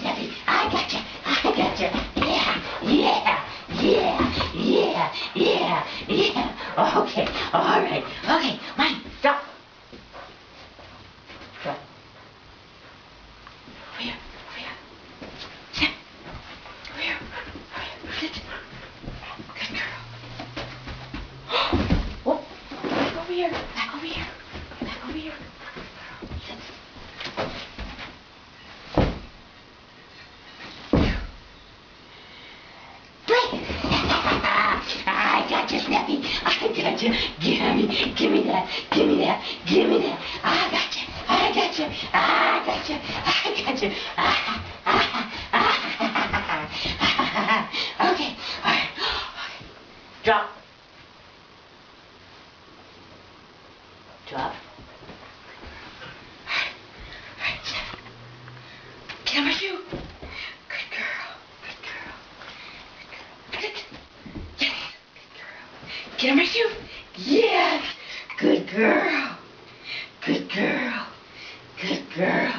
Snippy. I gotcha. I gotcha. Yeah, yeah, yeah, yeah, yeah, yeah. Okay, all right. Okay, Mike, drop. Drop. Over here, over here. Sit. Over here, over here. Sit. Good girl. Oh, back over here, back over here, back over here. Sit. I got you, Snappy. I got you. Give me that. Give me that. Give me that. I got you. I got you. I got you. I got you. Okay. All right. Drop. Drop. All right. Get on my shoe. Good girl. Good girl. Good girl. Yes. Good girl. Get on my shoe. Yes. Good girl. Good girl. Good girl.